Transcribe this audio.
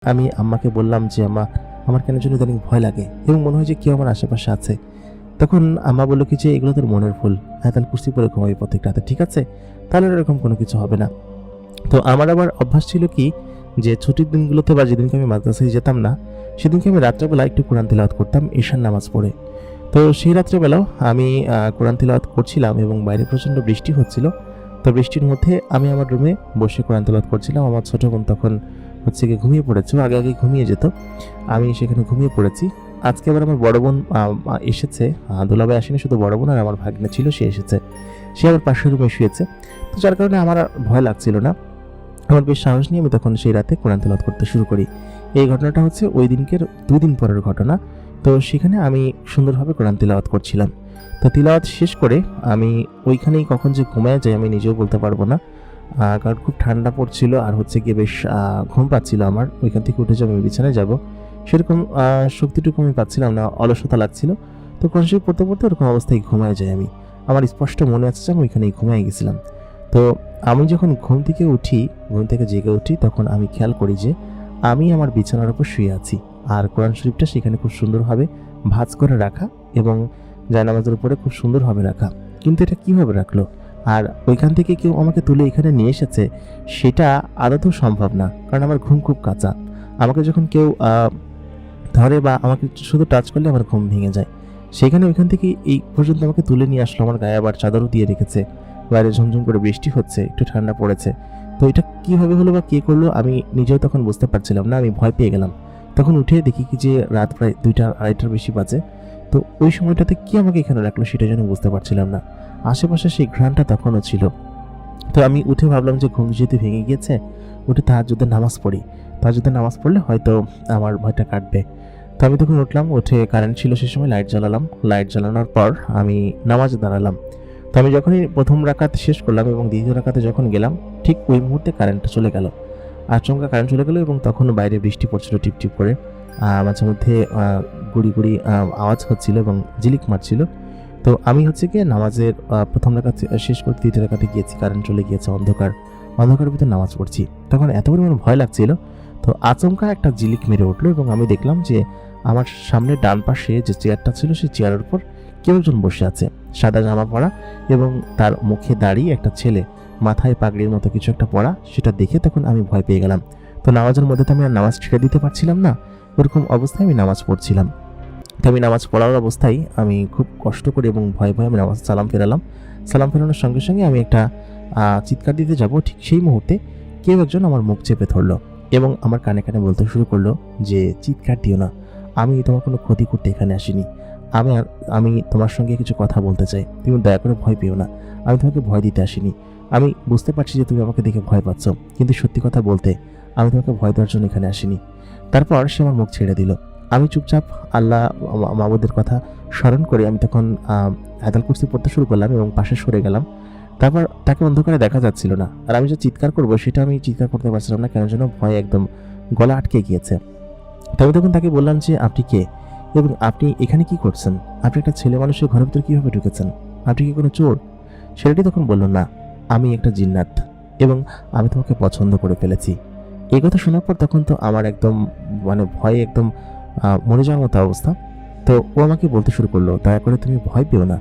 আমি আম্মাকে বললাম যে, "আম্মা, আমার কেন জানি ইদানিং ভয় লাগে এবং মনে হয় যে কেউ আমার আশেপাশে আছে।" তখন আম্মা বলল কি যে, "এগুলো তোর মনের ভুল। আয়াতুল কুরসি পড়ে ঘুমাবি প্রত্যেক রাতে, ঠিক আছে? তাহলে আর এরকম কোনো কিছু হবে না।" তো আমার আবার অভ্যাস ছিল কি যে ছুটির দিনগুলোতে বা যেদিনকে আমি মাদ্রাসায় যেতাম না, সেদিনকে আমি রাত্রেবেলা একটু কোরআন তিলাওয়াত করতাম ঈশার নামাজ পড়ে। তো সেই রাত্রেবেলাও আমি কোরআন তিলাওয়াত করছিলাম এবং বাইরে প্রচণ্ড বৃষ্টি হচ্ছিল। তো বৃষ্টির মধ্যে আমি আমার রুমে বসে কোরআন তিলাওয়াত করছিলাম। আমার ছোট বোন তখন হচ্ছে গিয়ে ঘুমিয়ে পড়েছে। ও আগে ঘুমিয়ে যেত। আমি সেখানে ঘুমিয়ে পড়েছি। আজকে আবার আমার বড় বোন এসেছে। দুলাভাই আসেনি, শুধু বড় বোন আর আমার ভাগ্নে ছিল, সে এসেছে। সে আবার পাশের রুমে শুয়েছে। তো যার কারণে আমার আর ভয় লাগছিল না। আমার বেশ সাহস নিয়ে আমি তখন সেই রাতে কোরআন তেলাওয়াত করতে শুরু করি। এই ঘটনাটা হচ্ছে ওই দিনকের ২ দিন পরের ঘটনা। তো সেখানে আমি সুন্দরভাবে কোরআন তিলাওয়াত করছিলাম। তো তিলাওয়াত শেষ করে আমি ওইখানেই কখন যে ঘুমায়ে যাই আমি নিজেও বলতে পারবো না। কারণ খুব ঠান্ডা পড়ছিল আর হচ্ছে গিয়ে বেশ ঘুম পাচ্ছিল আমার। ওইখান থেকে উঠে যে আমি বিছানায় যাব, সেরকম শক্তিটুকু আমি পাচ্ছিলাম না, অলসতা লাগছিল। তো কোরআন শরীফ পড়তে ওরকম অবস্থায় ঘুমায়ে যাই আমি। আমার স্পষ্ট মনে আছে যে আমি ওইখানেই ঘুমায়ে গেছিলাম। তো আমি যখন ঘুম থেকে জেগে উঠি, তখন আমি খেয়াল করি যে আমি আমার বিছানার উপর শুয়ে আছি। আর কোরআন শরীফটা সেখানে খুব সুন্দরভাবে ভাঁজ করে রাখা এবং জায়নামাজের উপরে খুব সুন্দরভাবে রাখা। কিন্তু এটা কিভাবে রাখলো? আর ওইখান থেকে কেউ আমাকে তুলে এখানে নিয়ে এসেছে, সেটা আদতেও সম্ভব না। কারণ আমার ঘুম খুব কাঁচা। আমাকে যখন কেউ ধরে বা আমাকে শুধু টাচ করলে আমার ঘুম ভেঙে যায়। সেখানে ওইখান থেকে এই পর্যন্ত আমাকে তুলে নিয়ে আসলো। আমার গায়ে আবার চাদরও দিয়ে রেখেছে। বাইরে ঝমঝম করে বৃষ্টি হচ্ছে, একটু ঠান্ডা পড়েছে। তো এটা কিভাবে হলো বা কে করলো আমি নিজেও তখন বুঝতে পারছিলাম না। আমি ভয় পেয়ে গেলাম। তখন উঠে দেখি কি যে রাত প্রায় ২টা ২:৩০টার বেশি বাজে। তো ওই সময়টাতে কে আমাকে এখানে রাখলো সেটা যেন বুঝতে পারছিলাম না। আশেপাশে সেই ঘ্রাণটা তখনও ছিল। তো আমি উঠে ভাবলাম যে ঘুম যেহেতু ভেঙে গিয়েছে, উঠে তাহাজ্জুদের নামাজ পড়ি। তাহাজ্জুদের নামাজ পড়লে হয়তো আমার ভয়টা কাটবে। তো আমি তখন উঠলাম, উঠে কারেন্ট ছিল সে সময়, লাইট জ্বালালাম। লাইট জ্বালানোর পর আমি নামাজে দাঁড়ালাম। তো আমি যখনই ১ম রাকাত শেষ করলাম এবং দ্বিতীয় রাকাতে যখন গেলাম, ঠিক ওই মুহূর্তে কারেন্টটা চলে গেল। আচমকা কারেন্ট চলে গেল এবং তখনও বাইরে বৃষ্টি পড়ছিল টিপটিপ করে। মাঝে মধ্যে গুড়ি আওয়াজ হচ্ছিল এবং ঝিলিক মারছিল। তো আমি হচ্ছে গিয়ে নামাজের ১ম রাকাত শেষ করে দ্বিতীয় রাকাতে গিয়েছি। কারেন্ট চলে গিয়েছে, অন্ধকারের ভিতর নামাজ পড়ছি। তখন এত পরিমাণ ভয় লাগছিল। তো আচমকা একটা ঝিলিক মেরে উঠলো এবং আমি দেখলাম যে আমার সামনে ডান পাশে যে চেয়ারটা ছিল, সেই চেয়ারের উপর কেউ একজন বসে আছে, সাদা জামা পরা এবং তার মুখে দাড়ি, একটা ছেলে মাথায় পাগড়ির মতো কিছু একটা পরা। সেটা দেখে তখন আমি ভয় পেয়ে গেলাম। তো নামাজের মধ্যে তো আমি আর নামাজ ছেড়ে দিতে পারছিলাম না। ওরকম অবস্থায় আমি নামাজ পড়ছিলাম। তো আমি নামাজ পড়ার অবস্থায় আমি খুব কষ্ট করে এবং ভয়ে আমি নামাজ সালাম ফেরালাম। সালাম ফেরানোর সঙ্গে সঙ্গে আমি একটা চিৎকার দিতে যাব, ঠিক সেই মুহূর্তে কেউ একজন আমার মুখ চেপে ধরলো এবং আমার কানে কানে বলতে শুরু করলো যে, "চিৎকার দিও না, আমি তোমার কোনো ক্ষতি করতে এখানে আসিনি। আমি তোমার সঙ্গে কিছু কথা বলতে চাই। তুমি দয়া করে ভয় পেও না। আমি তোমাকে ভয় দিতে আসিনি। আমি বুঝতে পারছি যে তুমি আমাকে দেখে ভয় পাচ্ছ, কিন্তু সত্যি কথা বলতে আমি তোমাকে ভয় দেওয়ার জন্য এখানে আসিনি।" তারপর সে আমার মুখ ছেড়ে দিল। আমি চুপচাপ আল্লাহ মাবুদের কথা স্মরণ করে আমি তখন আয়াতুল কুরসি পড়তে শুরু করলাম এবং পাশে সরে গেলাম। তারপর তাকে অন্ধকারে দেখা যাচ্ছিল না। আর আমি যে চিৎকার করব সেটা আমি চিৎকার করতে পারছিলাম না, কেন যেন ভয়ে একদম গলা আটকে গিয়েছে। তো আমি তখন তাকে বললাম যে, "আপনি কে? এবং আপনি এখানে কি করছেন? আপনি একটা ছেলে মানুষের ঘরের ভিতরে কিভাবে ঢুকেছেন? আপনি কি কোনো চোর?" ছেলেটি তখন বলল, "না, আমি একটা জিন্নাত এবং আমি তোমাকে পছন্দ করে ফেলেছি।" এই কথা শোনার পর তখন তো আমার একদম ভয়ে একদম মরে যাওয়ার মতো অবস্থা। তো ও আমাকে বলতে শুরু করলো, "দয়া করে তুমি ভয় পেও না।